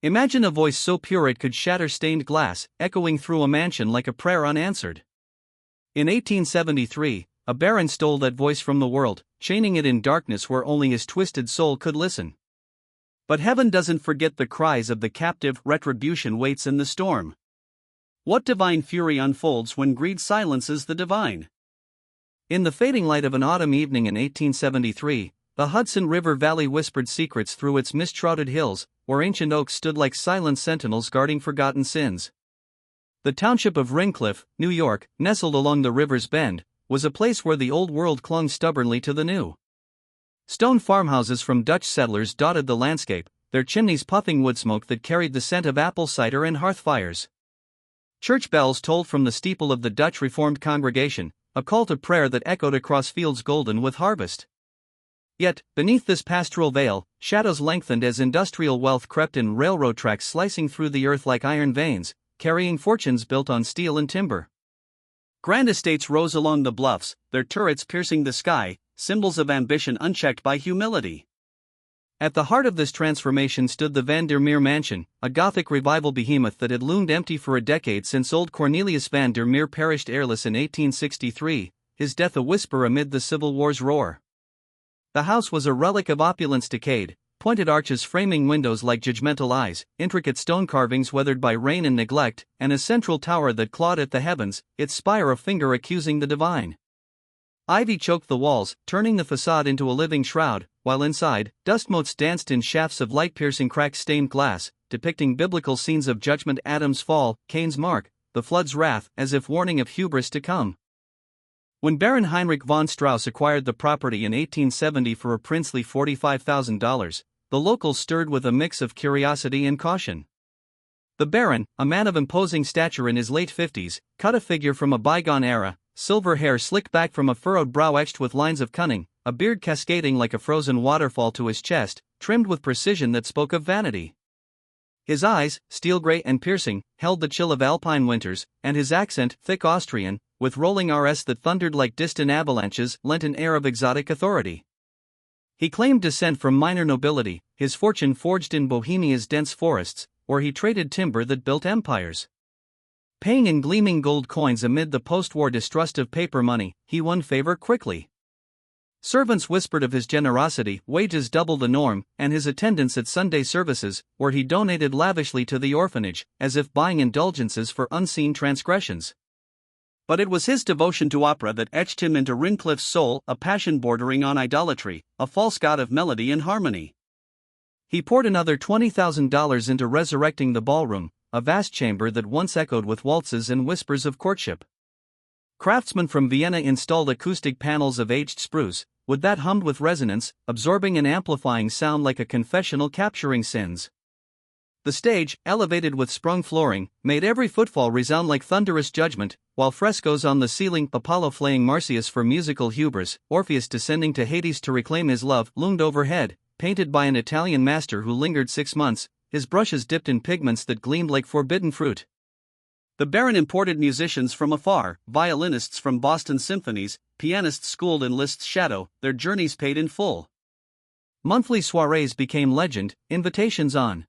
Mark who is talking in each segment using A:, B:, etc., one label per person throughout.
A: Imagine a voice so pure it could shatter stained glass, echoing through a mansion like a prayer unanswered. In 1873, a baron stole that voice from the world, chaining it in darkness where only his twisted soul could listen. But heaven doesn't forget the cries of the captive, retribution waits in the storm. What divine fury unfolds when greed silences the divine? In the fading light of an autumn evening in 1873, the Hudson River Valley whispered secrets through its mist-shrouded hills, where ancient oaks stood like silent sentinels guarding forgotten sins. The township of Rincliffe, New York, nestled along the river's bend, was a place where the old world clung stubbornly to the new. Stone farmhouses from Dutch settlers dotted the landscape, their chimneys puffing wood smoke that carried the scent of apple cider and hearth fires. Church bells tolled from the steeple of the Dutch Reformed congregation, a call to prayer that echoed across fields golden with harvest. Yet, beneath this pastoral veil, shadows lengthened as industrial wealth crept in, railroad tracks slicing through the earth like iron veins, carrying fortunes built on steel and timber. Grand estates rose along the bluffs, their turrets piercing the sky, symbols of ambition unchecked by humility. At the heart of this transformation stood the Van der Meer mansion, a Gothic revival behemoth that had loomed empty for a decade since old Cornelius van der Meer perished airless in 1863, his death a whisper amid the Civil War's roar. The house was a relic of opulence decayed, pointed arches framing windows like judgmental eyes, intricate stone carvings weathered by rain and neglect, and a central tower that clawed at the heavens, its spire a finger accusing the divine. Ivy choked the walls, turning the facade into a living shroud, while inside, dust motes danced in shafts of light-piercing crack-stained glass, depicting biblical scenes of judgment, Adam's fall, Cain's mark, the flood's wrath, as if warning of hubris to come. When Baron Heinrich von Strauss acquired the property in 1870 for a princely $45,000, the locals stirred with a mix of curiosity and caution. The Baron, a man of imposing stature in his late 50s, cut a figure from a bygone era, silver hair slicked back from a furrowed brow etched with lines of cunning, a beard cascading like a frozen waterfall to his chest, trimmed with precision that spoke of vanity. His eyes, steel gray and piercing, held the chill of alpine winters, and his accent, thick Austrian, with rolling rs that thundered like distant avalanches, lent an air of exotic authority. He claimed descent from minor nobility, his fortune forged in Bohemia's dense forests, where he traded timber that built empires. Paying in gleaming gold coins amid the post-war distrust of paper money, he won favor quickly. Servants whispered of his generosity, wages double the norm, and his attendance at Sunday services, where he donated lavishly to the orphanage, as if buying indulgences for unseen transgressions. But it was his devotion to opera that etched him into Rincliffe's soul, a passion bordering on idolatry, a false god of melody and harmony. He poured another $20,000 into resurrecting the ballroom, a vast chamber that once echoed with waltzes and whispers of courtship. Craftsmen from Vienna installed acoustic panels of aged spruce, wood that hummed with resonance, absorbing and amplifying sound like a confessional capturing sins. The stage, elevated with sprung flooring, made every footfall resound like thunderous judgment, while frescoes on the ceiling, Apollo flaying Marsyas for musical hubris, Orpheus descending to Hades to reclaim his love, loomed overhead, painted by an Italian master who lingered 6 months, his brushes dipped in pigments that gleamed like forbidden fruit. The Baron imported musicians from afar, violinists from Boston symphonies, pianists schooled in Liszt's shadow, their journeys paid in full. Monthly soirees became legend, invitations on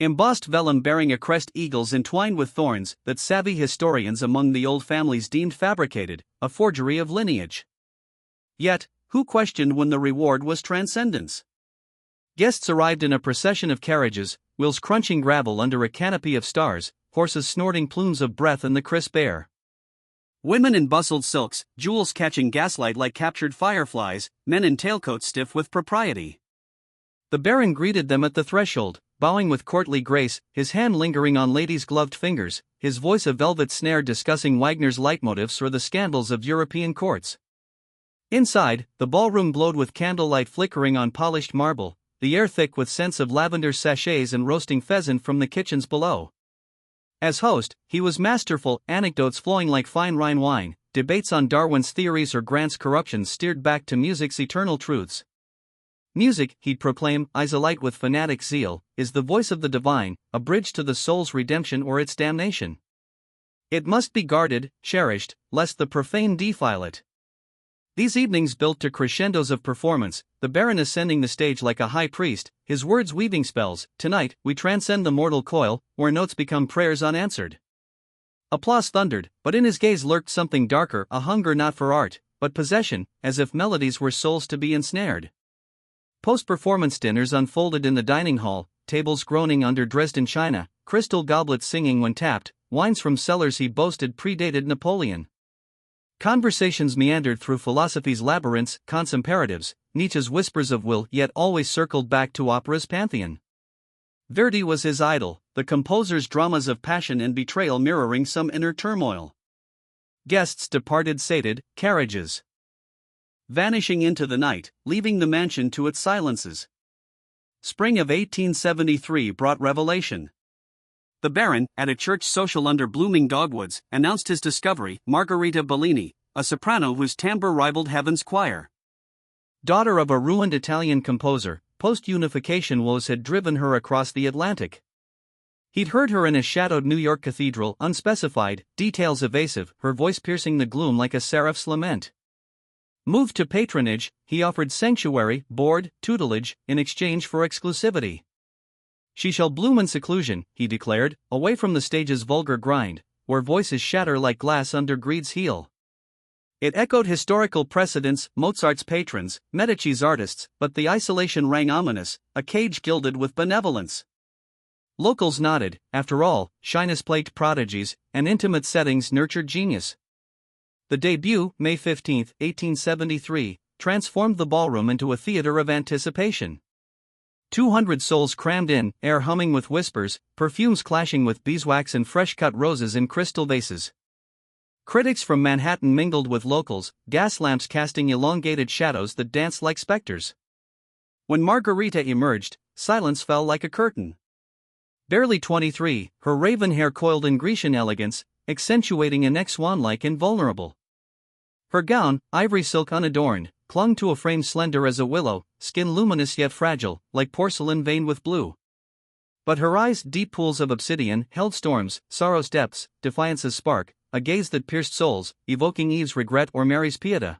A: embossed vellum bearing a crest, eagles entwined with thorns, that savvy historians among the old families deemed fabricated, a forgery of lineage. Yet, who questioned when the reward was transcendence? Guests arrived in a procession of carriages, wheels crunching gravel under a canopy of stars, horses snorting plumes of breath in the crisp air. Women in bustled silks, jewels catching gaslight like captured fireflies, men in tailcoats stiff with propriety. The Baron greeted them at the threshold, bowing with courtly grace, his hand lingering on ladies' gloved fingers, his voice a velvet snare discussing Wagner's leitmotifs or the scandals of European courts. Inside, the ballroom glowed with candlelight flickering on polished marble, the air thick with scents of lavender sachets and roasting pheasant from the kitchens below. As host, he was masterful, anecdotes flowing like fine Rhine wine, debates on Darwin's theories or Grant's corruption steered back to music's eternal truths. Music, he'd proclaim, eyes alight with fanatic zeal, is the voice of the divine, a bridge to the soul's redemption or its damnation. It must be guarded, cherished, lest the profane defile it. These evenings built to crescendos of performance, the Baron ascending the stage like a high priest, his words weaving spells. Tonight, we transcend the mortal coil, where notes become prayers unanswered. Applause thundered, but in his gaze lurked something darker, a hunger not for art, but possession, as if melodies were souls to be ensnared. Post-performance dinners unfolded in the dining hall, tables groaning under Dresden china, crystal goblets singing when tapped, wines from cellars he boasted predated Napoleon. Conversations meandered through philosophy's labyrinths, Kant's imperatives, Nietzsche's whispers of will, yet always circled back to opera's pantheon. Verdi was his idol, the composer's dramas of passion and betrayal mirroring some inner turmoil. Guests departed sated, carriages vanishing into the night, leaving the mansion to its silences. Spring of 1873 brought revelation. The Baron, at a church social under blooming dogwoods, announced his discovery, Margarita Bellini, a soprano whose timbre rivaled heaven's choir. Daughter of a ruined Italian composer, post-unification woes had driven her across the Atlantic. He'd heard her in a shadowed New York cathedral, unspecified, details evasive, her voice piercing the gloom like a seraph's lament. Moved to patronage, he offered sanctuary, board, tutelage, in exchange for exclusivity. She shall bloom in seclusion, he declared, away from the stage's vulgar grind, where voices shatter like glass under greed's heel. It echoed historical precedents, Mozart's patrons, Medici's artists, but the isolation rang ominous, a cage gilded with benevolence. Locals nodded, after all, shyness-plagued prodigies, and intimate settings nurtured genius. The debut, May 15, 1873, transformed the ballroom into a theater of anticipation. 200 souls crammed in, air humming with whispers, perfumes clashing with beeswax and fresh-cut roses in crystal vases. Critics from Manhattan mingled with locals, gas lamps casting elongated shadows that danced like specters. When Margarita emerged, silence fell like a curtain. Barely 23, her raven hair coiled in Grecian elegance, accentuating a neck swan-like and vulnerable. Her gown, ivory silk unadorned, clung to a frame slender as a willow, skin luminous yet fragile, like porcelain veined with blue. But her eyes, deep pools of obsidian, held storms, sorrow's depths, defiance's spark, a gaze that pierced souls, evoking Eve's regret or Mary's pietà.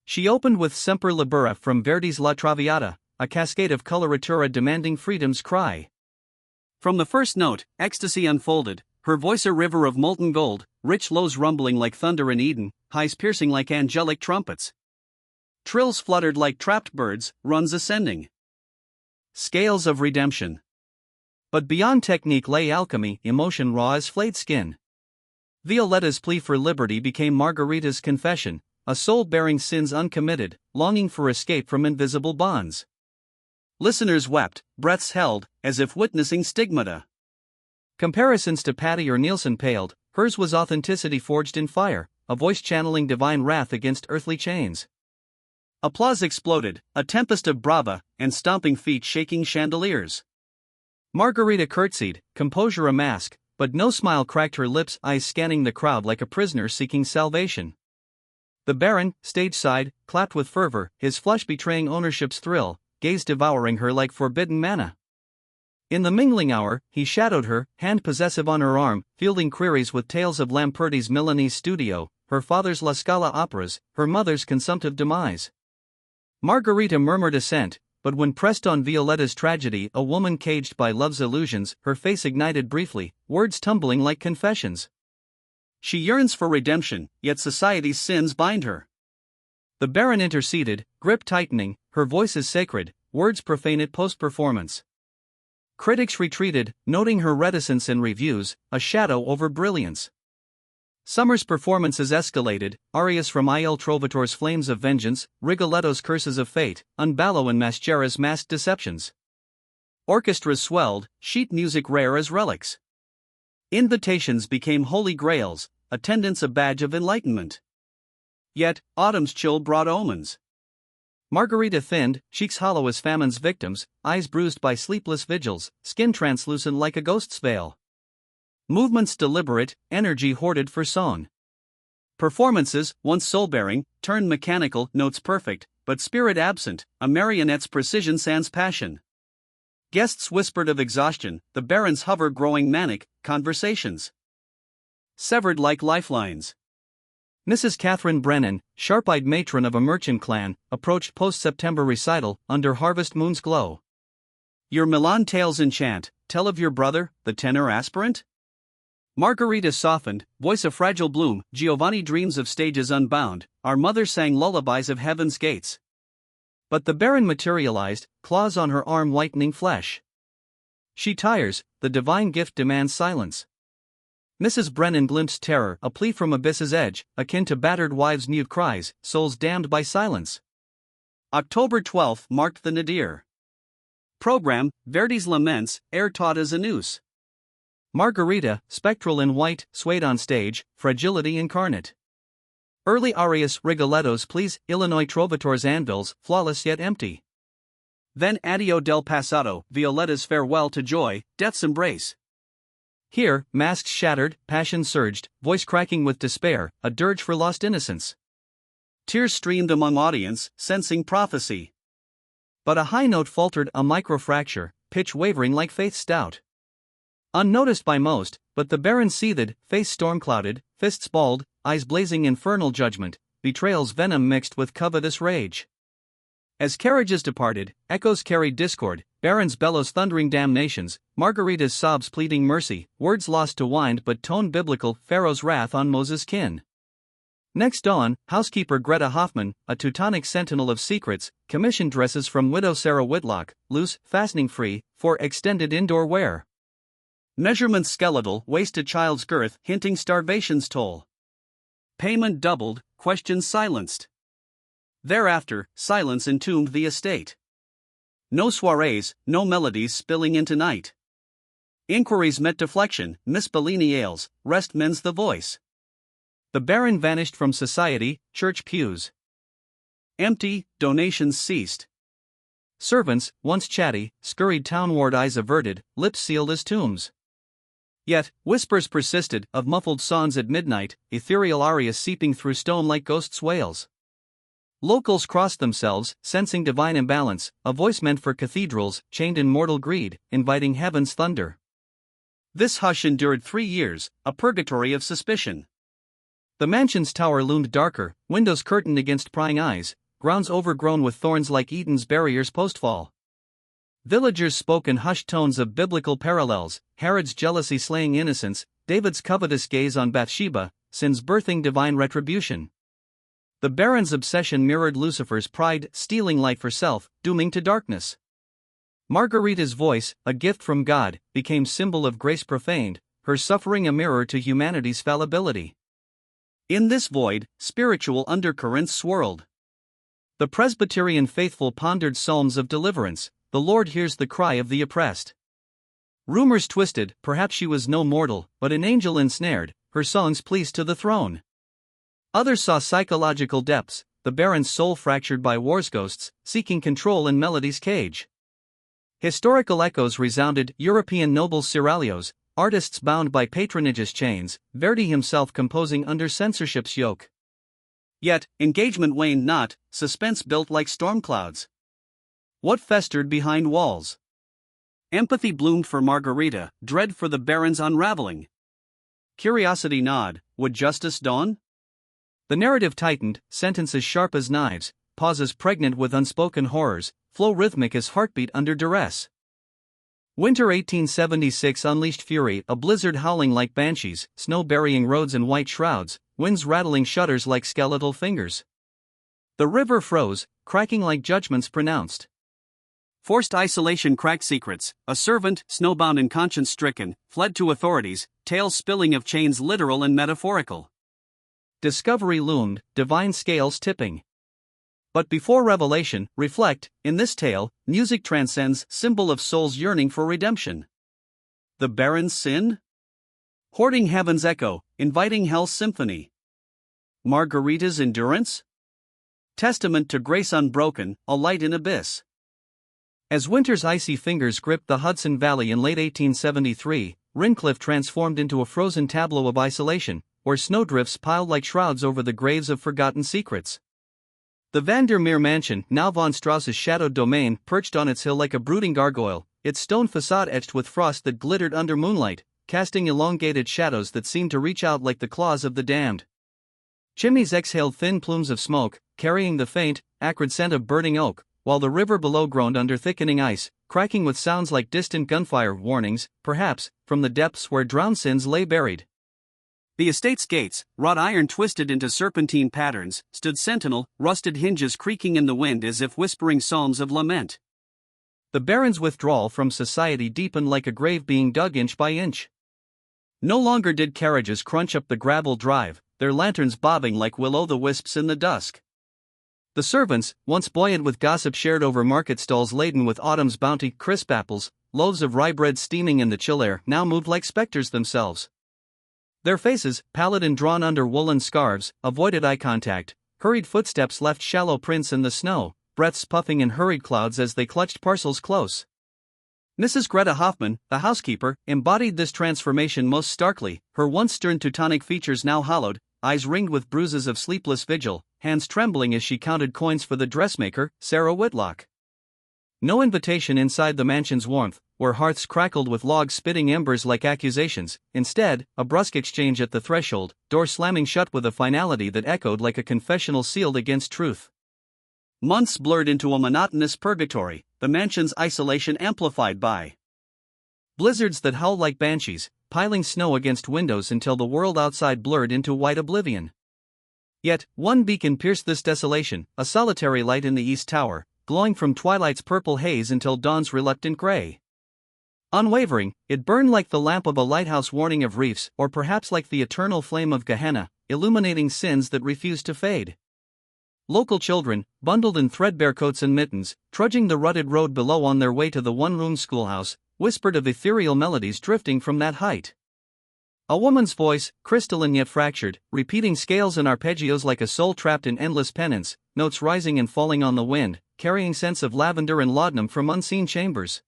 A: She opened with Semper Libera from Verdi's La Traviata, a cascade of coloratura demanding freedom's cry. From the first note, ecstasy unfolded, her voice a river of molten gold, rich lows rumbling like thunder in Eden, highs piercing like angelic trumpets. Trills fluttered like trapped birds, runs ascending. Scales of redemption. But beyond technique lay alchemy, emotion raw as flayed skin. Violetta's plea for liberty became Margarita's confession, a soul bearing sins uncommitted, longing for escape from invisible bonds. Listeners wept, breaths held, as if witnessing stigmata. Comparisons to Patti or Nielsen paled, hers was authenticity forged in fire, a voice channeling divine wrath against earthly chains. Applause exploded, a tempest of brava, and stomping feet shaking chandeliers. Margarita curtsied, composure a mask, but no smile cracked her lips, eyes scanning the crowd like a prisoner seeking salvation. The Baron, stage-side, clapped with fervor, his flush betraying ownership's thrill, gaze devouring her like forbidden manna. In the mingling hour, he shadowed her, hand possessive on her arm, fielding queries with tales of Lamperti's Milanese studio, her father's La Scala operas, her mother's consumptive demise. Margarita murmured assent, but when pressed on Violetta's tragedy, a woman caged by love's illusions, her face ignited briefly, words tumbling like confessions. She yearns for redemption, yet society's sins bind her. The Baron interceded, grip tightening, her voice is sacred, words profane it post-performance. Critics retreated, noting her reticence in reviews, a shadow over brilliance. Summer's performances escalated, arias from Il Trovatore Flames of Vengeance, Rigoletto's Curses of Fate, Unballo and Mascher's Masked Deceptions. Orchestras swelled, sheet music rare as relics. Invitations became holy grails, attendance a badge of enlightenment. Yet, autumn's chill brought omens. Margarita thinned, cheeks hollow as famine's victims, eyes bruised by sleepless vigils, skin translucent like a ghost's veil. Movements deliberate, energy hoarded for song. Performances, once soul-bearing, turned mechanical, notes perfect, but spirit absent, a marionette's precision sans passion. Guests whispered of exhaustion, the Baron's hover growing manic, conversations severed like lifelines. Mrs. Catherine Brennan, sharp-eyed matron of a merchant clan, approached post-September recital under harvest moon's glow. Your Milan tales enchant, tell of your brother, the tenor aspirant? Margarita softened, voice a fragile bloom, Giovanni dreams of stages unbound, our mother sang lullabies of heaven's gates. But the Baron materialized, claws on her arm whitening flesh. She tires, the divine gift demands silence. Mrs. Brennan glimpsed terror, a plea from abyss's edge, akin to battered wives' mute cries, souls damned by silence. October 12 marked the nadir. Program, Verdi's Laments, air taut as a noose. Margarita, spectral in white, swayed on stage, fragility incarnate. Early arias, rigolettos please, Illinois trovators anvils, flawless yet empty. Then Addio del Passato, Violetta's farewell to joy, death's embrace. Here, masks shattered, passion surged, voice cracking with despair, a dirge for lost innocence. Tears streamed among audience, sensing prophecy. But a high note faltered, a microfracture, pitch wavering like faith stout. Unnoticed by most, but the Baron seethed, face storm-clouded, fists balled, eyes blazing infernal judgment, betrayal's venom mixed with covetous rage. As carriages departed, echoes carried discord, Baron's bellows thundering damnations, Margarita's sobs pleading mercy, words lost to wind but tone biblical, Pharaoh's wrath on Moses' kin. Next dawn, housekeeper Greta Hoffman, a Teutonic sentinel of secrets, commissioned dresses from widow Sarah Whitlock, loose, fastening-free, for extended indoor wear. Measurements skeletal, waist to child's girth, hinting starvation's toll. Payment doubled, questions silenced. Thereafter, silence entombed the estate. No soirees, no melodies spilling into night. Inquiries met deflection, Miss Bellini ails, rest mends the voice. The Baron vanished from society, church pews. Empty, donations ceased. Servants, once chatty, scurried townward, eyes averted, lips sealed as tombs. Yet, whispers persisted, of muffled songs at midnight, ethereal arias seeping through stone like ghosts' wails. Locals crossed themselves, sensing divine imbalance, a voice meant for cathedrals, chained in mortal greed, inviting heaven's thunder. This hush endured 3 years, a purgatory of suspicion. The mansion's tower loomed darker, windows curtained against prying eyes, grounds overgrown with thorns like Eden's barriers postfall. Villagers spoke in hushed tones of biblical parallels, Herod's jealousy slaying innocence, David's covetous gaze on Bathsheba, sin's birthing divine retribution. The Baron's obsession mirrored Lucifer's pride, stealing light for self, dooming to darkness. Margarita's voice, a gift from God, became symbol of grace profaned, her suffering a mirror to humanity's fallibility. In this void, spiritual undercurrents swirled. The Presbyterian faithful pondered psalms of deliverance, the Lord hears the cry of the oppressed. Rumors twisted, perhaps she was no mortal, but an angel ensnared, her songs pleased to the throne. Others saw psychological depths, the Baron's soul fractured by war's ghosts, seeking control in melody's cage. Historical echoes resounded, European nobles seraglios, artists bound by patronage's chains, Verdi himself composing under censorship's yoke. Yet, engagement waned not, suspense built like storm clouds. What festered behind walls? Empathy bloomed for Margarita, dread for the Baron's unraveling. Curiosity gnawed, would justice dawn? The narrative tightened, sentences sharp as knives, pauses pregnant with unspoken horrors, flow rhythmic as heartbeat under duress. Winter 1876 unleashed fury, a blizzard howling like banshees, snow burying roads in white shrouds, winds rattling shutters like skeletal fingers. The river froze, cracking like judgments pronounced. Forced isolation cracked secrets, a servant, snowbound and conscience-stricken, fled to authorities, tales spilling of chains literal and metaphorical. Discovery loomed, divine scales tipping. But before revelation, reflect, in this tale, music transcends, symbol of soul's yearning for redemption. The Baron's sin? Hoarding heaven's echo, inviting hell's symphony. Margarita's endurance? Testament to grace unbroken, a light in abyss. As winter's icy fingers gripped the Hudson Valley in late 1873, Rincliffe transformed into a frozen tableau of isolation, where snowdrifts piled like shrouds over the graves of forgotten secrets. The Vandermeer mansion, now von Strauss's shadowed domain, perched on its hill like a brooding gargoyle, its stone facade etched with frost that glittered under moonlight, casting elongated shadows that seemed to reach out like the claws of the damned. Chimneys exhaled thin plumes of smoke, carrying the faint, acrid scent of burning oak, while the river below groaned under thickening ice, cracking with sounds like distant gunfire warnings, perhaps, from the depths where drowned sins lay buried. The estate's gates, wrought iron twisted into serpentine patterns, stood sentinel, rusted hinges creaking in the wind as if whispering psalms of lament. The baron's withdrawal from society deepened like a grave being dug inch by inch. No longer did carriages crunch up the gravel drive, their lanterns bobbing like will-o'-the-wisps in the dusk. The servants, once buoyant with gossip shared over market stalls laden with autumn's bounty, crisp apples, loaves of rye bread steaming in the chill air, now moved like specters themselves. Their faces, pallid and drawn under woolen scarves, avoided eye contact. Hurried footsteps left shallow prints in the snow, breaths puffing in hurried clouds as they clutched parcels close. Mrs. Greta Hoffman, the housekeeper, embodied this transformation most starkly, her once stern Teutonic features now hollowed, eyes ringed with bruises of sleepless vigil, hands trembling as she counted coins for the dressmaker, Sarah Whitlock. No invitation inside the mansion's warmth, where hearths crackled with logs spitting embers like accusations. Instead, a brusque exchange at the threshold, door slamming shut with a finality that echoed like a confessional sealed against truth. Months blurred into a monotonous purgatory, the mansion's isolation amplified by blizzards that howled like banshees, piling snow against windows until the world outside blurred into white oblivion. Yet, one beacon pierced this desolation, a solitary light in the east tower, glowing from twilight's purple haze until dawn's reluctant gray. Unwavering, it burned like the lamp of a lighthouse warning of reefs, or perhaps like the eternal flame of Gehenna, illuminating sins that refused to fade. Local children, bundled in threadbare coats and mittens, trudging the rutted road below on their way to the one-room schoolhouse, whispered of ethereal melodies drifting from that height. A woman's voice, crystalline yet fractured, repeating scales and arpeggios like a soul trapped in endless penance, notes rising and falling on the wind, carrying scents of lavender and laudanum from unseen chambers.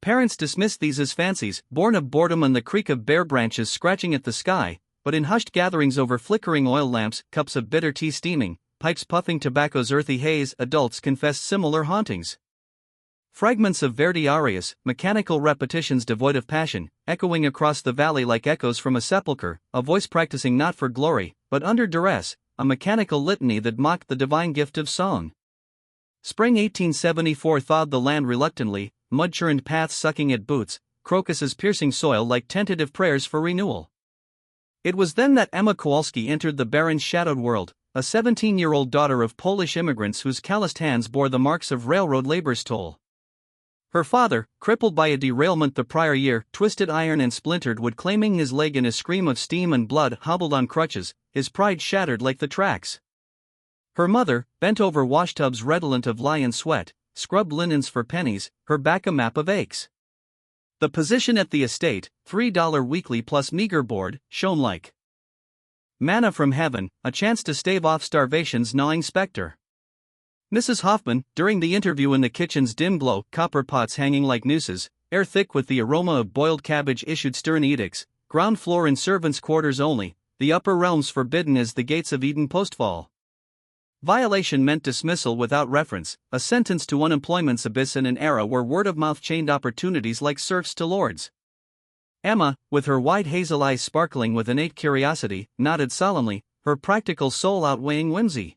A: Parents dismissed these as fancies, born of boredom and the creak of bare branches scratching at the sky, but in hushed gatherings over flickering oil lamps, cups of bitter tea steaming, pipes puffing tobacco's earthy haze, adults confessed similar hauntings. Fragments of Verdi arias, mechanical repetitions devoid of passion, echoing across the valley like echoes from a sepulchre, a voice practicing not for glory, but under duress, a mechanical litany that mocked the divine gift of song. Spring 1874 thawed the land reluctantly, mud-churned paths sucking at boots, crocuses piercing soil like tentative prayers for renewal. It was then that Emma Kowalski entered the baron's shadowed world, a 17-year-old daughter of Polish immigrants whose calloused hands bore the marks of railroad labor's toll. Her father, crippled by a derailment the prior year, twisted iron and splintered wood, claiming his leg in a scream of steam and blood, hobbled on crutches, his pride shattered like the tracks. Her mother, bent over washtubs redolent of lye and sweat, scrubbed linens for pennies, her back a map of aches. The position at the estate, $3 weekly plus meager board, shone like manna from heaven, a chance to stave off starvation's gnawing specter. Mrs. Hoffman, during the interview in the kitchen's dim glow, copper pots hanging like nooses, air thick with the aroma of boiled cabbage, issued stern edicts, ground floor in servants' quarters only, the upper realms forbidden as the gates of Eden postfall. Violation meant dismissal without reference, a sentence to unemployment's abyss in an era where word-of-mouth chained opportunities like serfs to lords. Emma, with her wide hazel eyes sparkling with innate curiosity, nodded solemnly, her practical soul outweighing whimsy.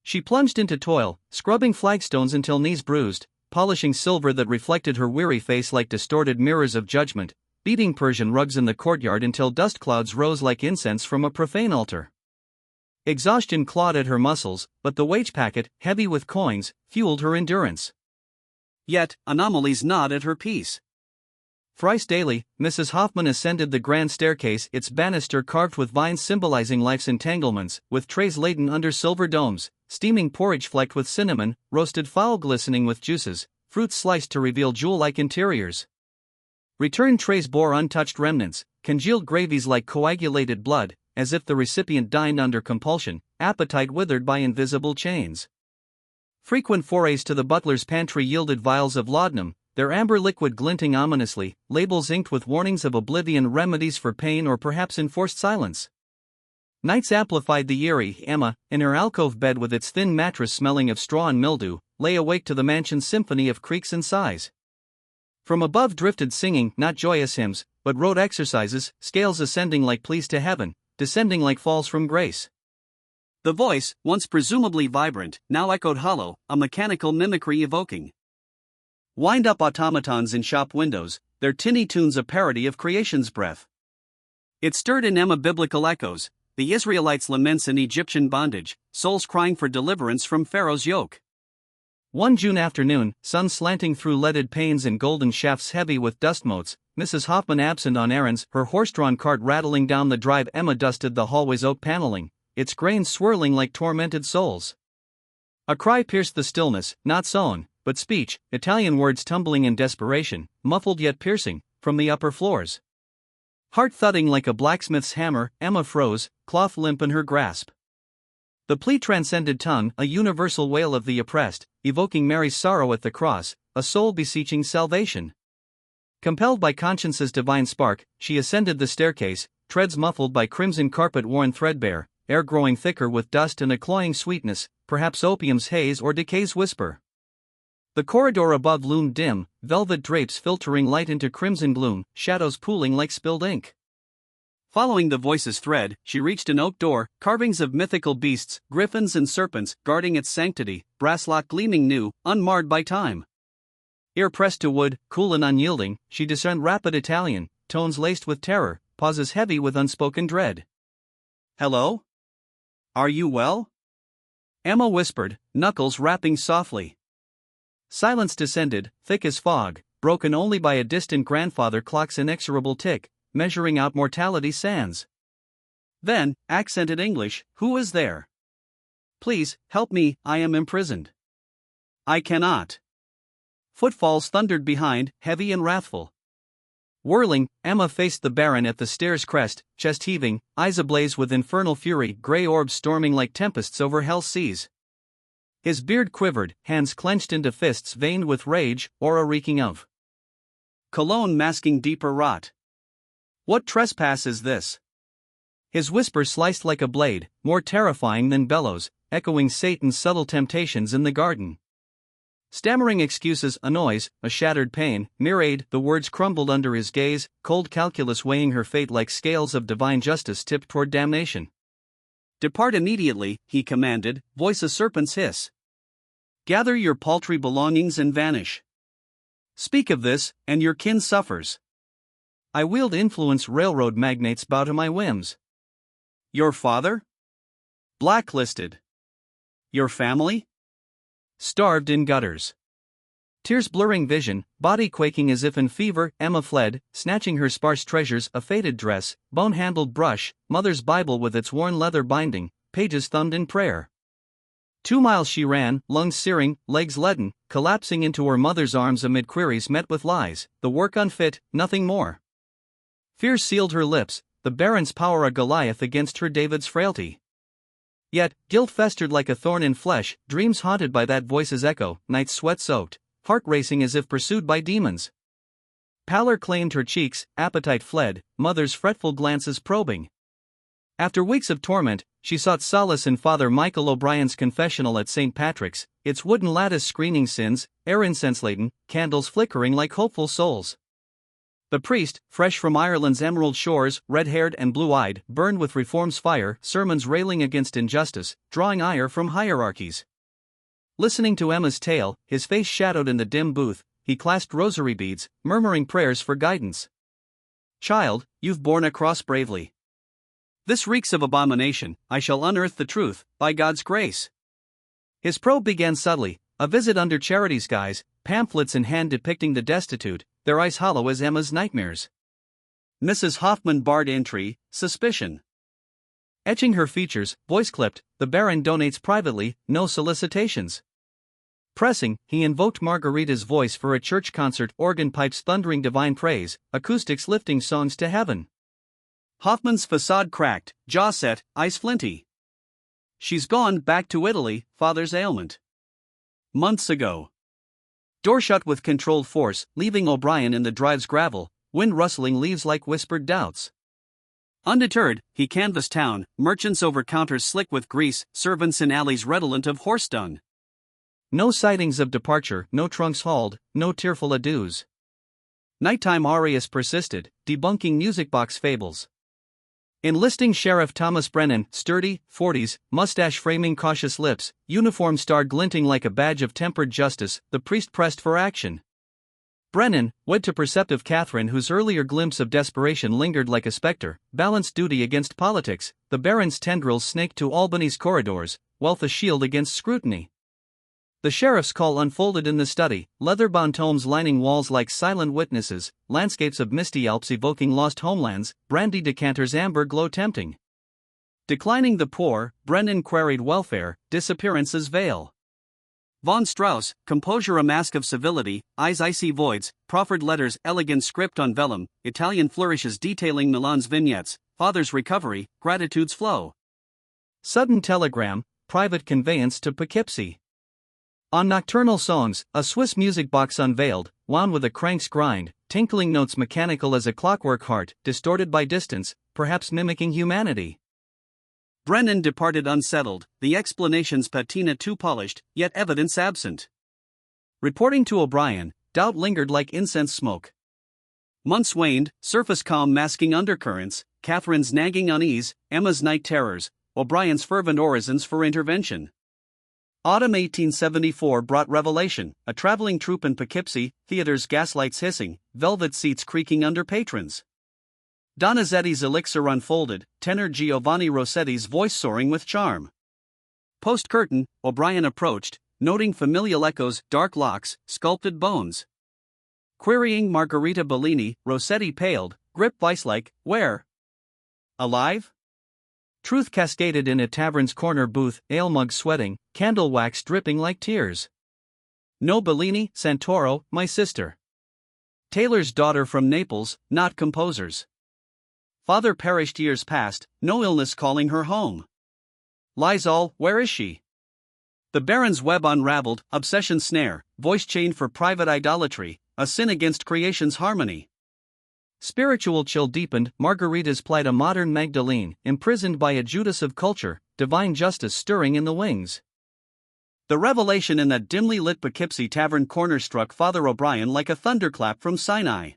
A: She plunged into toil, scrubbing flagstones until knees bruised, polishing silver that reflected her weary face like distorted mirrors of judgment, beating Persian rugs in the courtyard until dust clouds rose like incense from a profane altar. Exhaustion clawed at her muscles, but the wage packet, heavy with coins, fueled her endurance. Yet, anomalies gnawed at her peace. Thrice daily, Mrs. Hoffman ascended the grand staircase, its banister carved with vines symbolizing life's entanglements, with trays laden under silver domes, steaming porridge flecked with cinnamon, roasted fowl glistening with juices, fruits sliced to reveal jewel-like interiors. Returned trays bore untouched remnants, congealed gravies like coagulated blood, as if the recipient dined under compulsion, appetite withered by invisible chains. Frequent forays to the butler's pantry yielded vials of laudanum, their amber liquid glinting ominously, labels inked with warnings of oblivion, remedies for pain or perhaps enforced silence. Nights amplified the eerie. Emma, in her alcove bed with its thin mattress smelling of straw and mildew, lay awake to the mansion's symphony of creaks and sighs. From above drifted singing, not joyous hymns, but rote exercises, scales ascending like pleas to heaven, descending like falls from grace.
B: The voice, once presumably vibrant, now echoed hollow, a mechanical mimicry evoking wind-up automatons in shop windows, their tinny tunes a parody of creation's breath. It stirred in Emma biblical echoes, the Israelites' laments in Egyptian bondage, souls crying for deliverance from Pharaoh's yoke.
A: One June afternoon, sun slanting through leaded panes and golden shafts heavy with dust motes, Mrs. Hoffman absent on errands, her horse-drawn cart rattling down the drive. Emma dusted the hallway's oak paneling, its grains swirling like tormented souls. A cry pierced the stillness, not sown, but speech, Italian words tumbling in desperation, muffled yet piercing, from the upper floors. Heart thudding like a blacksmith's hammer, Emma froze, cloth limp in her grasp. The plea transcended tongue, a universal wail of the oppressed, evoking Mary's sorrow at the cross, a soul beseeching salvation. Compelled by conscience's divine spark, she ascended the staircase, treads muffled by crimson carpet worn threadbare, air growing thicker with dust and a cloying sweetness, perhaps opium's haze or decay's whisper. The corridor above loomed dim, velvet drapes filtering light into crimson gloom, shadows pooling like spilled ink. Following the voice's thread, she reached an oak door, carvings of mythical beasts, griffins and serpents, guarding its sanctity, brass lock gleaming new, unmarred by time. Ear pressed to wood, cool and unyielding, she discerned rapid Italian, tones laced with terror, pauses heavy with unspoken dread. "Hello? Are you well?" Emma whispered, knuckles rapping softly. Silence descended, thick as fog, broken only by a distant grandfather clock's inexorable tick, measuring out mortality's sands. Then, accented English, "Who is there? Please, help me, I am imprisoned. I cannot." Footfalls thundered behind, heavy and wrathful. Whirling, Emma faced the Baron at the stair's crest, chest heaving, eyes ablaze with infernal fury, grey orbs storming like tempests over hell's seas. His beard quivered, hands clenched into fists veined with rage, aura reeking of cologne masking deeper rot. "What trespass is this?" His whisper sliced like a blade, more terrifying than bellows, echoing Satan's subtle temptations in the garden. Stammering excuses, a noise, a shattered pane, mere aid, the words crumbled under his gaze, cold calculus weighing her fate like scales of divine justice tipped toward damnation. "Depart immediately," he commanded, voice a serpent's hiss. "Gather your paltry belongings and vanish. Speak of this, and your kin suffers. I wield influence, railroad magnates bow to my whims. Your father? Blacklisted. Your family? Starved in gutters." Tears blurring vision, body quaking as if in fever, Emma fled, snatching her sparse treasures, a faded dress, bone-handled brush, mother's Bible with its worn leather binding, pages thumbed in prayer. 2 miles she ran, lungs searing, legs leaden, collapsing into her mother's arms amid queries met with lies, the work unfit, nothing more. Fear sealed her lips, the Baron's power a Goliath against her David's frailty. Yet, guilt festered like a thorn in flesh, dreams haunted by that voice's echo, nights sweat-soaked, heart racing as if pursued by demons. Pallor claimed her cheeks, appetite fled, mother's fretful glances probing. After weeks of torment, she sought solace in Father Michael O'Brien's confessional at St. Patrick's, its wooden lattice screening sins, air incense-laden, candles flickering like hopeful souls. The priest, fresh from Ireland's emerald shores, red-haired and blue-eyed, burned with reform's fire, sermons railing against injustice, drawing ire from hierarchies. Listening to Emma's tale, his face shadowed in the dim booth, he clasped rosary beads, murmuring prayers for guidance. "Child, you've borne a cross bravely. This reeks of abomination, I shall unearth the truth, by God's grace." His probe began subtly, a visit under charity's guise, pamphlets in hand depicting the destitute, their eyes hollow as Emma's nightmares. Mrs. Hoffman barred entry, suspicion. Etching her features, voice clipped, the Baron donates privately, no solicitations. Pressing, he invoked Margarita's voice for a church concert, organ pipes thundering divine praise, acoustics lifting songs to heaven. Hoffman's facade cracked, jaw set, eyes flinty. "She's gone back to Italy, father's ailment. Months ago." Door shut with controlled force, leaving O'Brien in the drive's gravel, wind rustling leaves like whispered doubts. Undeterred, he canvassed town, merchants over counters slick with grease, servants in alleys redolent of horse dung. No sightings of departure, no trunks hauled, no tearful adieus. Nighttime arias persisted, debunking music box fables. Enlisting Sheriff Thomas Brennan, sturdy, 40s, mustache framing cautious lips, uniform star glinting like a badge of tempered justice, the priest pressed for action. Brennan, wed to perceptive Catherine, whose earlier glimpse of desperation lingered like a specter, balanced duty against politics. The Baron's tendrils snaked to Albany's corridors, wealth a shield against scrutiny. The sheriff's call unfolded in the study, leather-bound tomes lining walls like silent witnesses, landscapes of misty Alps evoking lost homelands, brandy decanters amber glow tempting. Declining the poor, Brennan queried welfare, disappearances veil.
B: Von Strauss, composure a mask of civility, eyes icy voids, proffered letters elegant script on vellum, Italian flourishes detailing Milan's vignettes, father's recovery, gratitude's flow.
A: Sudden telegram, private conveyance to Poughkeepsie. On nocturnal songs, a Swiss music box unveiled, wound with a crank's grind, tinkling notes mechanical as a clockwork heart, distorted by distance, perhaps mimicking humanity.
B: Brennan departed unsettled, the explanations patina too polished, yet evidence absent.
A: Reporting to O'Brien, doubt lingered like incense smoke.
B: Months waned, surface calm masking undercurrents, Catherine's nagging unease, Emma's night terrors, O'Brien's fervent orisons for intervention. Autumn 1874 brought revelation, a traveling troupe in Poughkeepsie, theaters gaslights hissing, velvet seats creaking under patrons. Donizetti's elixir unfolded, tenor Giovanni Rossetti's voice soaring with charm. Post-curtain, O'Brien approached, noting familial echoes, dark locks, sculpted bones. Querying Margarita Bellini, Rossetti paled, grip vice-like, where? Alive? Truth cascaded in a tavern's corner booth, ale mug sweating, candle wax dripping like tears. No Bellini, Santoro, my sister. Taylor's daughter from Naples, not composers. Father perished years past, no illness calling her home. Lies all, where is she? The Baron's web unraveled, obsession snare, voice chained for private idolatry, a sin against creation's harmony. Spiritual chill deepened, Margarita's plight a modern Magdalene, imprisoned by a Judas of culture, divine justice stirring in the wings. The revelation in that dimly lit Poughkeepsie tavern corner struck Father O'Brien like a thunderclap from Sinai.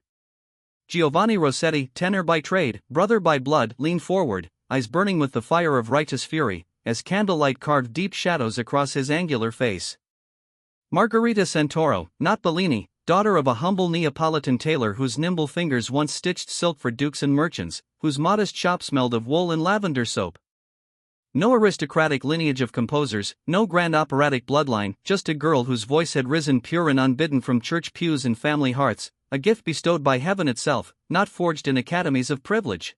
B: Giovanni Rossetti, tenor by trade, brother by blood, leaned forward, eyes burning with the fire of righteous fury, as candlelight carved deep shadows across his angular face. Margarita Santoro, not Bellini, daughter of a humble Neapolitan tailor whose nimble fingers once stitched silk for dukes and merchants, whose modest shop smelled of wool and lavender soap. No aristocratic lineage of composers, no grand operatic bloodline, just a girl whose voice had risen pure and unbidden from church pews and family hearths, a gift bestowed by heaven itself, not forged in academies of privilege.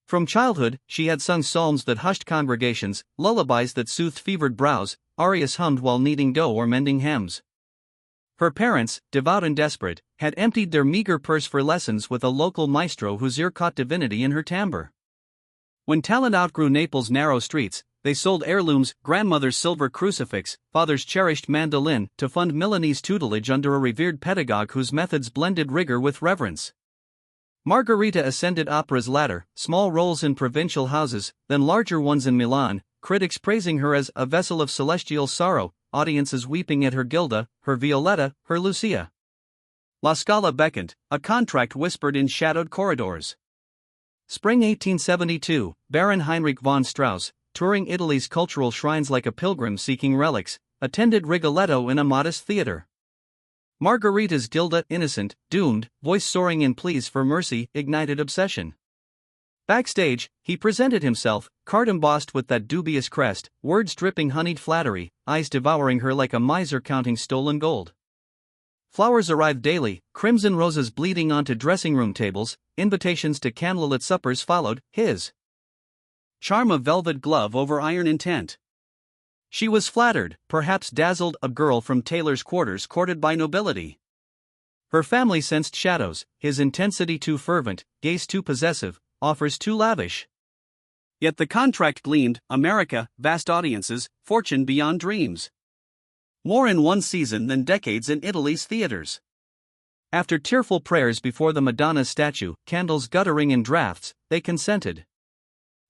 B: From childhood, she had sung psalms that hushed congregations, lullabies that soothed fevered brows, arias hummed while kneading dough or mending hems. Her parents, devout and desperate, had emptied their meager purse for lessons with a local maestro whose ear caught divinity in her timbre. When talent outgrew Naples' narrow streets, they sold heirlooms, grandmother's silver crucifix, father's cherished mandolin, to fund Milanese tutelage under a revered pedagogue whose methods blended rigor with reverence. Margarita ascended opera's ladder, small roles in provincial houses, then larger ones in Milan, critics praising her as a vessel of celestial sorrow, audiences weeping at her Gilda, her Violetta, her Lucia. La Scala beckoned, a contract whispered in shadowed corridors. Spring 1872, Baron Heinrich von Strauss, touring Italy's cultural shrines like a pilgrim seeking relics, attended Rigoletto in a modest theater. Margarita's Gilda, innocent, doomed, voice soaring in pleas for mercy, ignited obsession. Backstage, he presented himself, card embossed with that dubious crest, words dripping honeyed flattery, eyes devouring her like a miser counting stolen gold. Flowers arrived daily, crimson roses bleeding onto dressing room tables, invitations to candlelit suppers followed, his charm a velvet glove over iron intent. She was flattered, perhaps dazzled, a girl from tailor's quarters courted by nobility. Her family sensed shadows, his intensity too fervent, gaze too possessive, offers too lavish. Yet the contract gleamed, America, vast audiences, fortune beyond dreams. More in one season than decades in Italy's theaters. After tearful prayers before the Madonna's statue, candles guttering in drafts, they consented.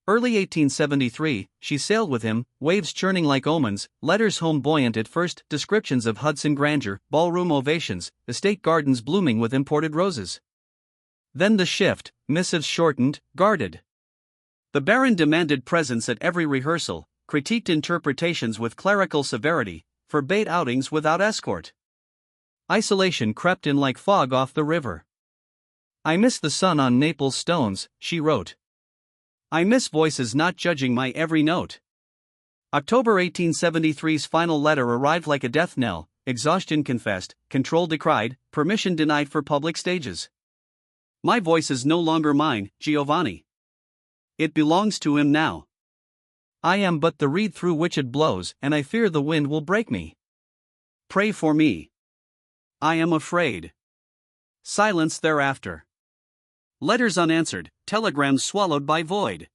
B: Early 1873, she sailed with him, waves churning like omens, letters home buoyant at first, descriptions of Hudson grandeur, ballroom ovations, estate gardens blooming with imported roses. Then the shift, missives shortened, guarded. The Baron demanded presence at every rehearsal, critiqued interpretations with clerical severity, forbade outings without escort.
A: Isolation crept in like fog off the river. "I miss the sun on Naples stones," she wrote.
B: "I miss voices not judging my every note." October 1873's final letter arrived like a death knell: exhaustion confessed, control decried, permission denied for public stages. "My voice is no longer mine, Giovanni. It belongs to him now.
A: I am but the reed through which it blows, and I fear the wind will break me.
B: Pray for me. I am afraid." Silence thereafter. Letters unanswered, telegrams swallowed by void.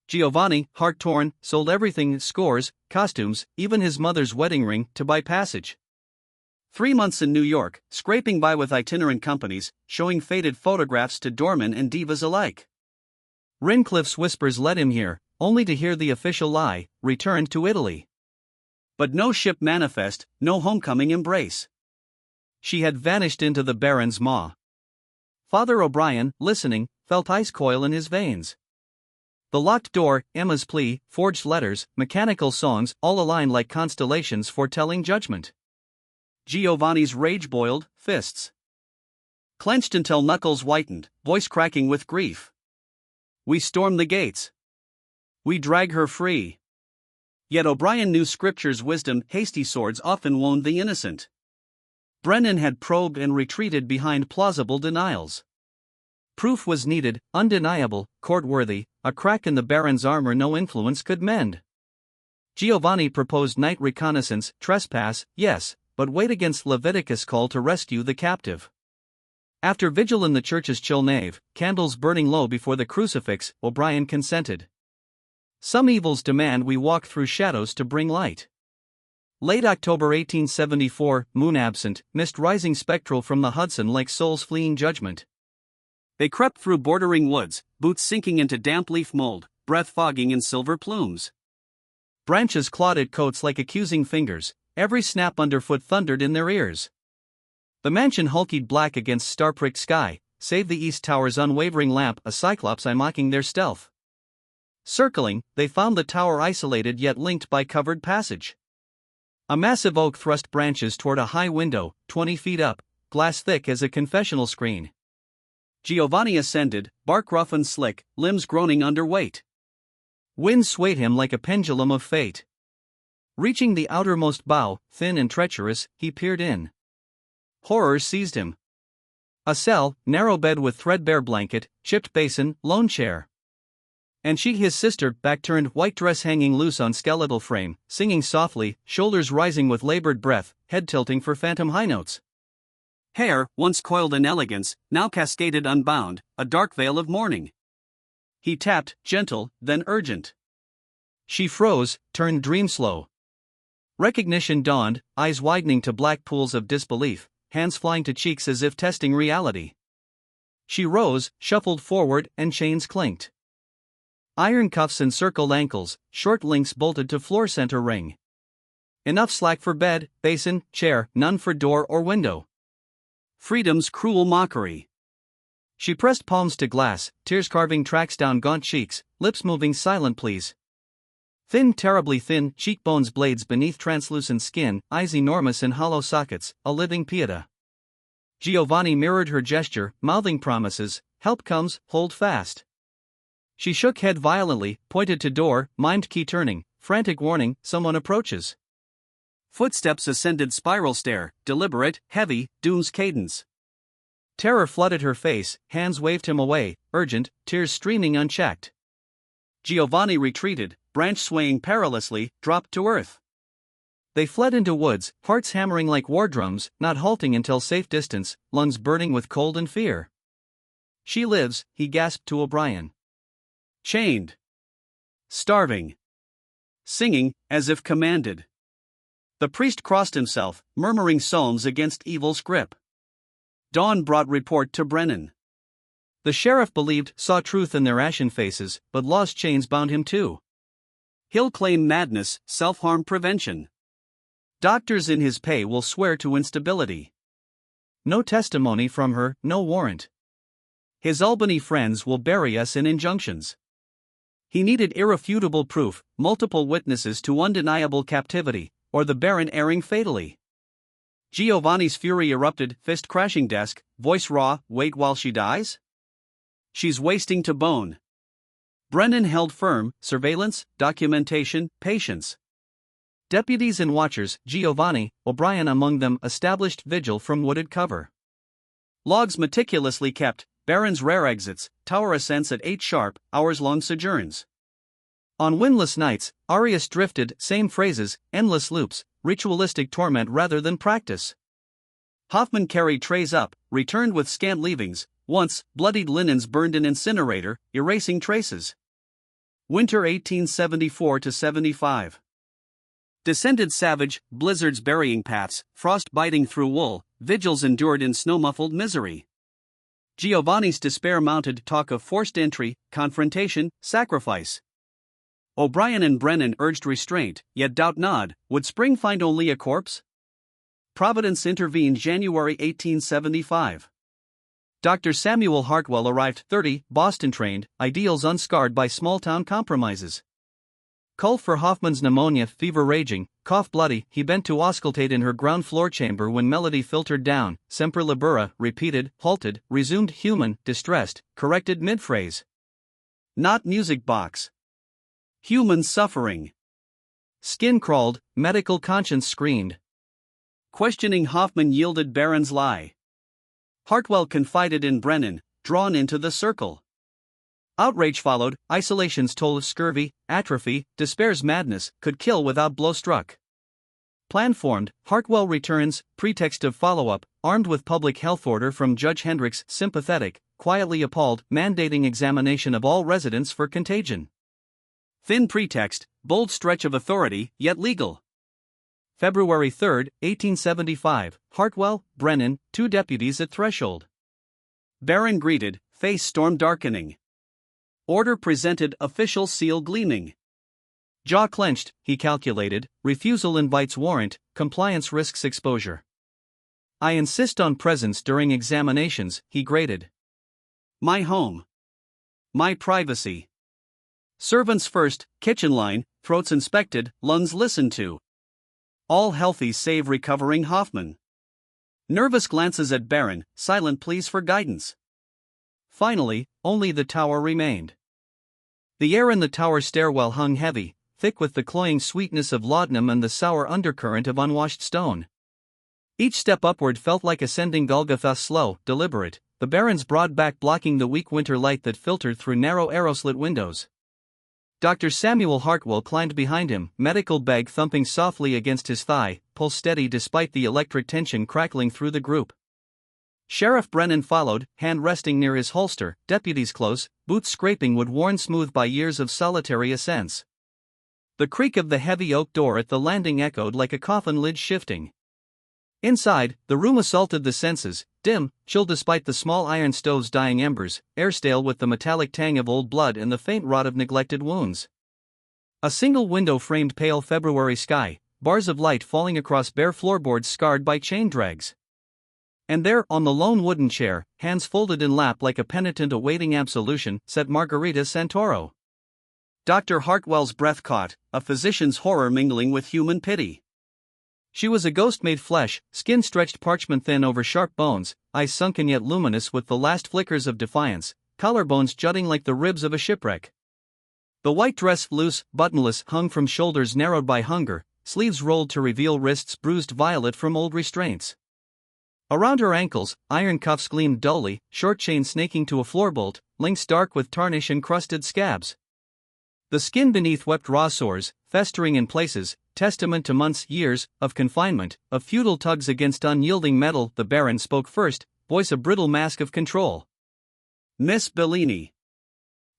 A: Giovanni, heart-torn, sold everything: scores, costumes, even his mother's wedding ring, to buy passage.
B: 3 months in New York, scraping by with itinerant companies, showing faded photographs to doormen and divas alike.
A: Rincliffe's whispers led him here, only to hear the official lie: returned to Italy.
B: But no ship manifest, no homecoming embrace.
A: She had vanished into the Baron's maw. Father O'Brien, listening, felt ice coil in his veins. The locked door, Emma's plea, forged letters, mechanical songs, all aligned like constellations foretelling judgment.
B: Giovanni's rage boiled, fists clenched until knuckles whitened, voice cracking with grief. "We storm the gates. We drag her free." Yet O'Brien knew Scripture's wisdom: hasty swords often wound the innocent. Brennan had probed and retreated behind plausible denials. Proof was needed, undeniable, court-worthy, a crack in the Baron's armor no influence could mend. Giovanni proposed night reconnaissance: trespass, yes, but wait against Leviticus' call to rescue the captive. After vigil in the church's chill nave, candles burning low before the crucifix, O'Brien consented. "Some evils demand we walk through shadows to bring light." Late October 1874, moon absent, mist rising spectral from the Hudson like souls fleeing judgment. They crept through bordering woods, boots sinking into damp leaf mold, breath fogging in silver plumes.
A: Branches clawed at coats like accusing fingers, every snap underfoot thundered in their ears. The mansion hulkied black against star-pricked sky, save the east tower's unwavering lamp a cyclops eye mocking their stealth. Circling, they found the tower isolated yet linked by covered passage. A massive oak thrust branches toward a high window, 20 feet up, glass thick as a confessional screen.
B: Giovanni ascended, bark rough and slick, limbs groaning under weight.
A: Wind swayed him like a pendulum of fate. Reaching the outermost bough, thin and treacherous, he peered in. Horror seized him. A cell, narrow bed with threadbare blanket, chipped basin, lone chair. And she, his sister, back-turned, white dress hanging loose on skeletal frame, singing softly, shoulders rising with labored breath, head tilting for phantom high notes.
B: Hair, once coiled in elegance, now cascaded unbound, a dark veil of mourning. He tapped, gentle, then urgent.
A: She froze, turned dream-slow. Recognition dawned, eyes widening to black pools of disbelief, hands flying to cheeks as if testing reality. She rose, shuffled forward, and chains clinked. Iron cuffs encircled ankles, short links bolted to floor center ring. Enough slack for bed, basin, chair, none for door or window.
B: Freedom's cruel mockery.
A: She pressed palms to glass, tears carving tracks down gaunt cheeks, lips moving silent pleas. Thin, terribly thin, cheekbones blades beneath translucent skin, eyes enormous in hollow sockets, a living pieta. Giovanni mirrored her gesture, mouthing promises: help comes, hold fast. She shook head violently, pointed to door, mimed key turning, frantic warning: someone approaches.
B: Footsteps ascended spiral stair, deliberate, heavy, doom's cadence.
A: Terror flooded her face, hands waved him away, urgent, tears streaming unchecked.
B: Giovanni retreated, branch swaying perilously, dropped to earth.
A: They fled into woods, hearts hammering like war drums, not halting until safe distance, lungs burning with cold and fear. She lives, he gasped to O'Brien.
B: Chained. Starving. Singing, as if commanded. The priest crossed himself, murmuring psalms against evil's grip. Dawn brought report to Brennan.
A: The sheriff believed, saw truth in their ashen faces, but law's chains bound him too.
B: He'll claim madness, self-harm prevention. Doctors in his pay will swear to instability.
A: No testimony from her, no warrant.
B: His Albany friends will bury us in injunctions. He needed irrefutable proof, multiple witnesses to undeniable captivity, or the Baron erring fatally. Giovanni's fury erupted, fist crashing desk, voice raw, wait while she dies? She's wasting to bone. Brennan held firm, surveillance, documentation, patience. Deputies and watchers, Giovanni, O'Brien among them, established vigil from wooded cover. Logs meticulously kept, Baron's rare exits, tower ascents at 8 sharp, hours-long sojourns. On windless nights, arias drifted, same phrases, endless loops, ritualistic torment rather than practice. Hoffman carried trays up, returned with scant leavings, once, bloodied linens burned in incinerator, erasing traces. Winter 1874-75. Descended savage, blizzards burying paths, frost biting through wool, vigils endured in snow-muffled misery. Giovanni's despair mounted, talk of forced entry, confrontation, sacrifice. O'Brien and Brennan urged restraint, yet doubt not, would spring find only a corpse? Providence intervened January 1875. Dr. Samuel Hartwell arrived, 30, Boston-trained, ideals unscarred by small-town compromises. Called for Hoffman's pneumonia, fever raging, cough bloody, he bent to auscultate in her ground-floor chamber when melody filtered down, semper libera, repeated, halted, resumed, human, distressed, corrected mid-phrase. Not music box. Human suffering. Skin crawled, medical conscience screamed. Questioning Hoffman yielded Baron's lie. Hartwell confided in Brennan, drawn into the circle. Outrage followed, isolations told scurvy, atrophy, despair's madness, could kill without blow struck. Plan formed, Hartwell returns, pretext of follow-up, armed with public health order from Judge Hendricks, sympathetic, quietly appalled, mandating examination of all residents for contagion. Thin pretext, bold stretch of authority, yet legal. February 3, 1875, Hartwell, Brennan, 2 deputies at threshold. Baron greeted, face storm darkening. Order presented, official seal gleaming. Jaw clenched, he calculated, refusal invites warrant, compliance risks exposure. I insist on presence during examinations, he grated. My home. My privacy. Servants first, kitchen line, throats inspected, lungs listened to. All healthy save recovering Hoffman. Nervous glances at Baron, silent pleas for guidance. Finally, only the tower remained. The air in the tower stairwell hung heavy, thick with the cloying sweetness of laudanum and the sour undercurrent of unwashed stone. Each step upward felt like ascending Golgotha, slow, deliberate, the Baron's broad back blocking the weak winter light that filtered through narrow arrow-slit windows. Dr. Samuel Hartwell climbed behind him, medical bag thumping softly against his thigh, pulse steady despite the electric tension crackling through the group. Sheriff Brennan followed, hand resting near his holster, deputies close, boots scraping wood worn smooth by years of solitary ascents. The creak of the heavy oak door at the landing echoed like a coffin lid shifting. Inside, the room assaulted the senses, dim, chill despite the small iron stove's dying embers, air stale with the metallic tang of old blood and the faint rot of neglected wounds. A single window framed pale February sky, bars of light falling across bare floorboards scarred by chain drags. And there, on the lone wooden chair, hands folded in lap like a penitent awaiting absolution, sat Margarita Santoro. Dr. Hartwell's breath caught, a physician's horror mingling with human pity. She was a ghost made flesh, skin stretched parchment thin over sharp bones, eyes sunken yet luminous with the last flickers of defiance, collarbones jutting like the ribs of a shipwreck. The white dress, loose, buttonless, hung from shoulders narrowed by hunger, sleeves rolled to reveal wrists bruised violet from old restraints. Around her ankles, iron cuffs gleamed dully, short chain snaking to a floorbolt, links dark with tarnish-encrusted scabs. The skin beneath wept raw sores, festering in places, testament to months, years, of confinement, of futile tugs against unyielding metal. The Baron spoke first, voice a brittle mask of control. Miss Bellini.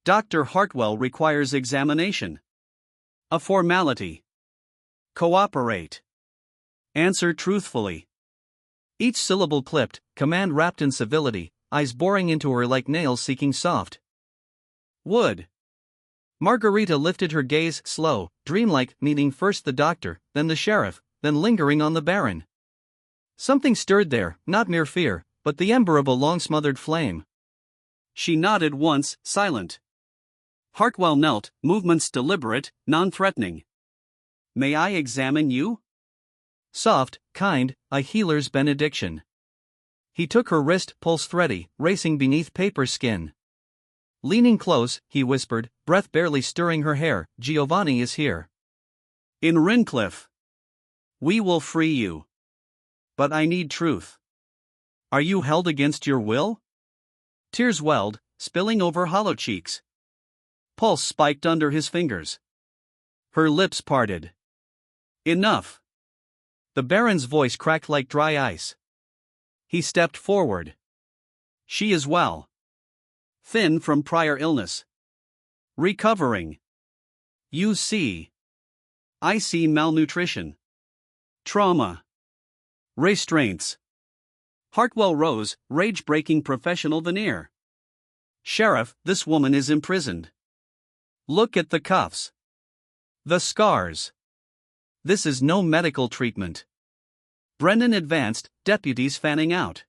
B: Dr. Hartwell requires examination. A formality. Cooperate. Answer truthfully. Each syllable clipped, command wrapped in civility, eyes boring into her like nails seeking soft wood. Margarita lifted her gaze, slow, dreamlike, meeting first the doctor, then the sheriff, then lingering on the Baron. Something stirred there, not mere fear, but the ember of a long-smothered flame. She nodded once, silent. Hartwell knelt, movements deliberate, non-threatening. May I examine you?
A: Soft, kind, a healer's benediction. He took her wrist, pulse thready, racing beneath paper skin. Leaning close, he whispered, breath barely stirring her hair, Giovanni is here.
B: In Rincliffe. We will free you. But I need truth. Are you held against your will? Tears welled, spilling over hollow cheeks. Pulse spiked under his fingers. Her lips parted. Enough. The Baron's voice cracked like dry ice. He stepped forward. She is well. Thin from prior illness. Recovering. You see. I see malnutrition. Trauma. Restraints. Hartwell rose, rage-breaking professional veneer. Sheriff, this woman is imprisoned. Look at the cuffs. The scars. This is no medical treatment. Brennan advanced, deputies fanning out.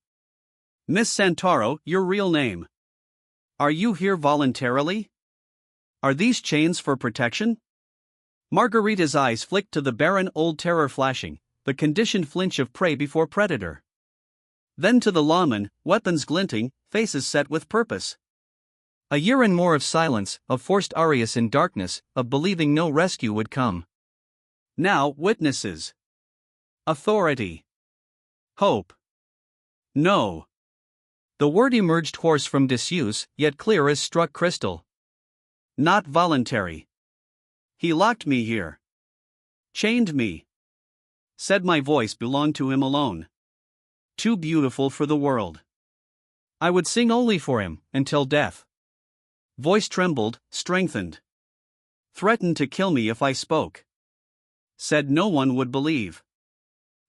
B: Miss Santoro, your real name. Are you here voluntarily? Are these chains for protection? Margarita's eyes flicked to the Baron, old terror flashing, the conditioned flinch of prey before predator. Then to the lawmen, weapons glinting, faces set with purpose. A year and more of silence, of forced arias in darkness, of believing no rescue would come. Now, witnesses. Authority. Hope. No. The word emerged hoarse from disuse, yet clear as struck crystal. Not voluntary. He locked me here. Chained me. Said my voice belonged to him alone. Too beautiful for the world. I would sing only for him, until death. Voice trembled, strengthened. Threatened to kill me if I spoke. Said no one would believe.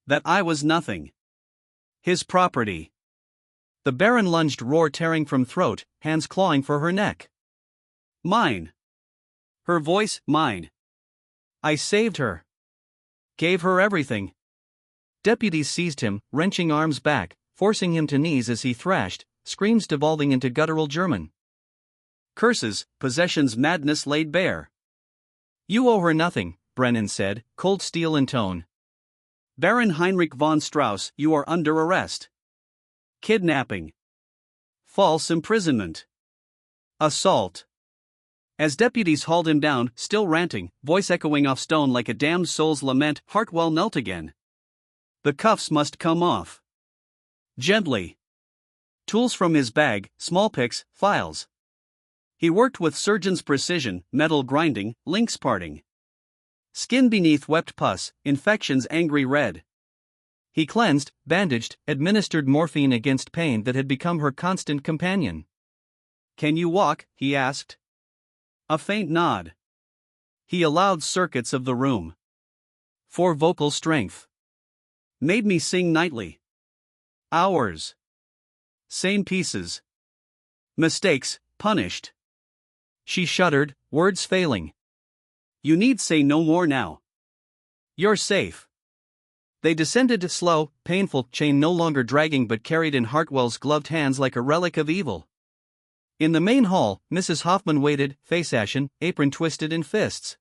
B: That I was nothing. His property. The Baron lunged, roar tearing from throat, hands clawing for her neck. Mine. Her voice, mine. I saved her. Gave her everything. Deputies seized him, wrenching arms back, forcing him to knees as he thrashed, screams devolving into guttural German. Curses, possessions, madness laid bare. You owe her nothing, Brennan said, cold steel in tone. Baron Heinrich von Strauss, you are under arrest. Kidnapping. False imprisonment. Assault. As deputies hauled him down, still ranting, voice echoing off stone like a damned soul's lament, Hartwell knelt again. The cuffs must come off. Gently. Tools from his bag, small picks, files. He worked with surgeon's precision, metal grinding, links parting. Skin beneath wept pus, infections angry red. He cleansed, bandaged, administered morphine against pain that had become her constant companion. Can you walk? He asked. A faint nod. He allowed circuits of the room. For vocal strength. Made me sing nightly. Hours. Same pieces. Mistakes, punished. She shuddered, words failing. You need say no more now. You're safe. They descended, slow, painful, chain no longer dragging but carried in Hartwell's gloved hands like a relic of evil. In the main hall, Mrs. Hoffman waited, face ashen, apron twisted in fists.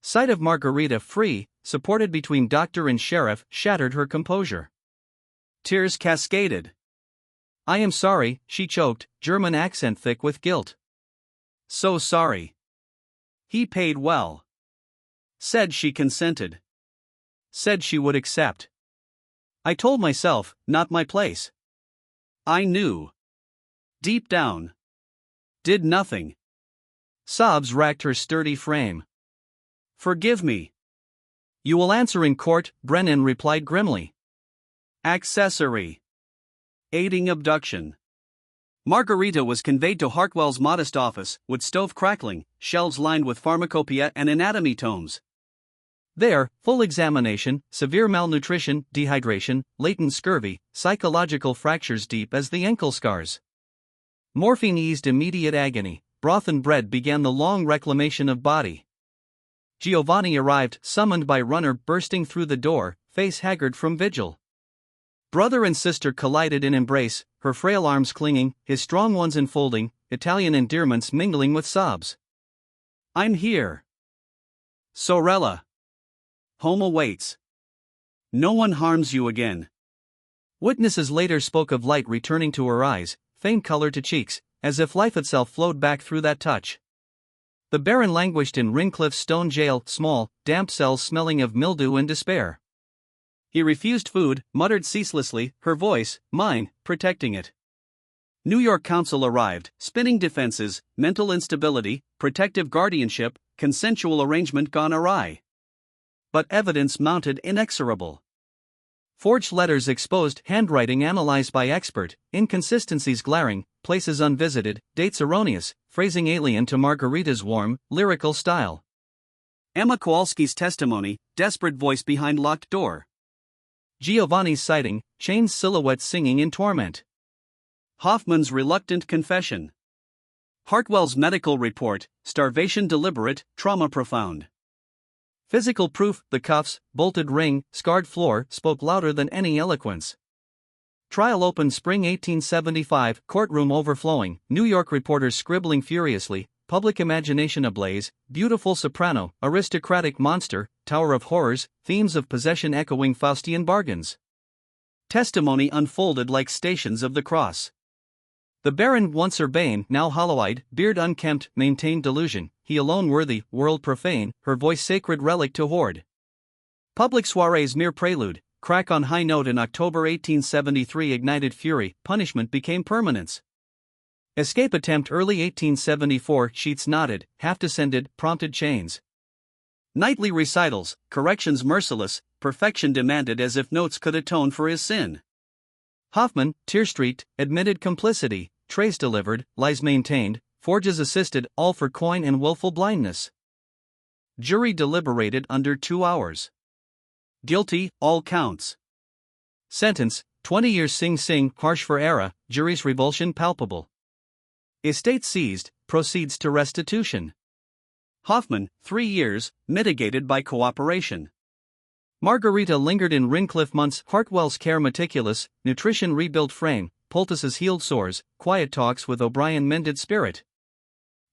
B: Sight of Margarita free, supported between doctor and sheriff, shattered her composure. Tears cascaded. I am sorry, she choked, German accent thick with guilt. So sorry. He paid well. Said she consented. Said she would accept. I told myself, not my place. I knew. Deep down. Did nothing. Sobs racked her sturdy frame. Forgive me. You will answer in court, Brennan replied grimly. Accessory. Aiding abduction. Margarita was conveyed to Hartwell's modest office, with stove crackling, shelves lined with pharmacopoeia and anatomy tomes. There, full examination, severe malnutrition, dehydration, latent scurvy, psychological fractures deep as the ankle scars. Morphine eased immediate agony, broth and bread began the long reclamation of body. Giovanni arrived, summoned by runner bursting through the door, face haggard from vigil. Brother and sister collided in embrace, her frail arms clinging, his strong ones enfolding, Italian endearments mingling with sobs. I'm here. Sorella. Home awaits. No one harms you again.
A: Witnesses later spoke of light returning to her eyes, faint color to cheeks, as if life itself flowed back through that touch. The Baron languished in Rincliffe's stone jail, small, damp cells smelling of mildew and despair. He refused food, muttered ceaselessly, her voice, mine, protecting it.
B: New York counsel arrived, spinning defenses, mental instability, protective guardianship, consensual arrangement gone awry. But evidence mounted inexorable.
A: Forged letters exposed, handwriting analyzed by expert, inconsistencies glaring, places unvisited, dates erroneous, phrasing alien to Margarita's warm, lyrical style.
B: Emma Kowalski's testimony, desperate voice behind locked door.
A: Giovanni's sighting, chained silhouette singing in torment.
B: Hoffman's reluctant confession. Hartwell's medical report, starvation deliberate, trauma profound.
A: Physical proof, the cuffs, bolted ring, scarred floor, spoke louder than any eloquence. Trial opened spring 1875, courtroom overflowing, New York reporters scribbling furiously, public imagination ablaze, beautiful soprano, aristocratic monster, tower of horrors, themes of possession echoing Faustian bargains.
B: Testimony unfolded like stations of the cross.
A: The Baron, once urbane, now hollow-eyed, beard unkempt, maintained delusion, he alone worthy, world profane, her voice sacred relic to hoard. Public soirees mere prelude, crack on high note in October 1873 ignited fury, punishment became permanence. Escape attempt early 1874, sheets knotted, half descended, prompted chains.
B: Nightly recitals, corrections merciless, perfection demanded as if notes could atone for his sin.
A: Hoffman, tear-streaked, admitted complicity, trace delivered, lies maintained, forges assisted, all for coin and willful blindness. Jury deliberated under 2 hours.
B: Guilty, all counts.
A: Sentence, 20 years Sing Sing, harsh for era, jury's revulsion palpable. Estate seized, proceeds to restitution.
B: Hoffman, 3 years, mitigated by cooperation.
A: Margarita lingered in Rincliffe months, Hartwell's care meticulous, nutrition rebuilt frame, poultices healed sores, quiet talks with O'Brien mended spirit.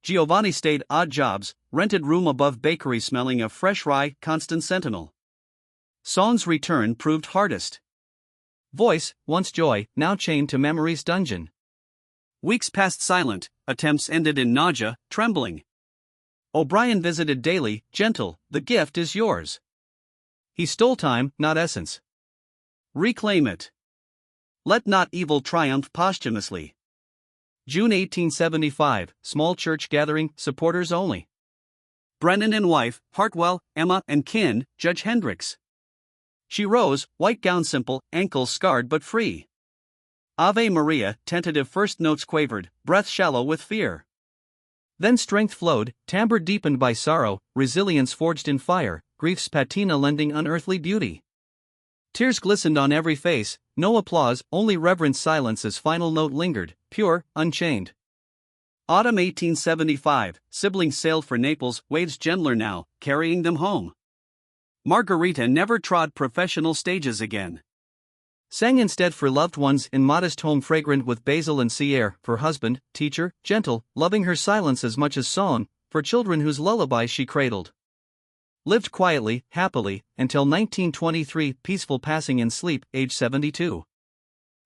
B: Giovanni stayed odd jobs, rented room above bakery smelling of fresh rye, constant sentinel. Song's return proved hardest.
A: Voice, once joy, now chained to memory's dungeon.
B: Weeks passed silent, attempts ended in nausea, trembling. O'Brien visited daily, gentle, the gift is yours.
A: He stole time, not essence.
B: Reclaim it. Let not evil triumph posthumously.
A: June 1875, small church gathering, supporters only.
B: Brennan and wife, Hartwell, Emma and kin, Judge Hendricks. She rose, white gown simple, ankles scarred but free. Ave Maria, tentative first notes quavered, breath shallow with fear.
A: Then strength flowed, timbre deepened by sorrow, resilience forged in fire, grief's patina lending unearthly beauty. Tears glistened on every face, no applause, only reverent silence as final note lingered, pure, unchained.
B: Autumn 1875, siblings sailed for Naples, waves gentler now, carrying them home. Margarita never trod professional stages again.
A: Sang instead for loved ones in modest home fragrant with basil and sea air, for husband, teacher, gentle, loving her silence as much as song, for children whose lullabies she cradled. Lived quietly, happily, until 1923, peaceful passing in sleep, age 72.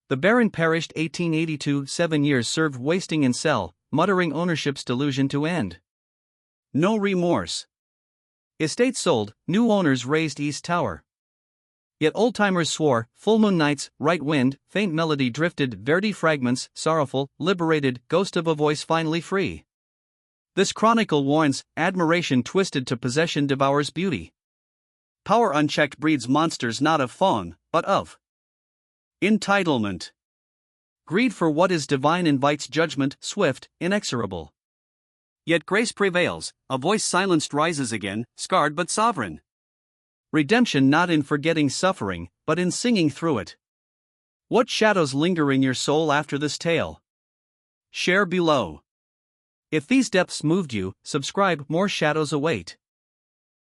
A: The Baron perished 1882, 7 years served wasting in cell, muttering ownership's delusion to end.
B: No remorse.
A: Estate sold, new owners raised East Tower. Yet old-timers swore, full moon nights, right wind, faint melody drifted, Verdi fragments, sorrowful, liberated, ghost of a voice finally free. This chronicle warns, admiration twisted to possession devours beauty.
B: Power unchecked breeds monsters not of fawn, but of entitlement.
A: Greed for what is divine invites judgment, swift, inexorable.
B: Yet grace prevails, a voice silenced rises again, scarred but sovereign.
A: Redemption not in forgetting suffering, but in singing through it. What shadows linger in your soul after this tale? Share below. If these depths moved you, subscribe, more shadows await.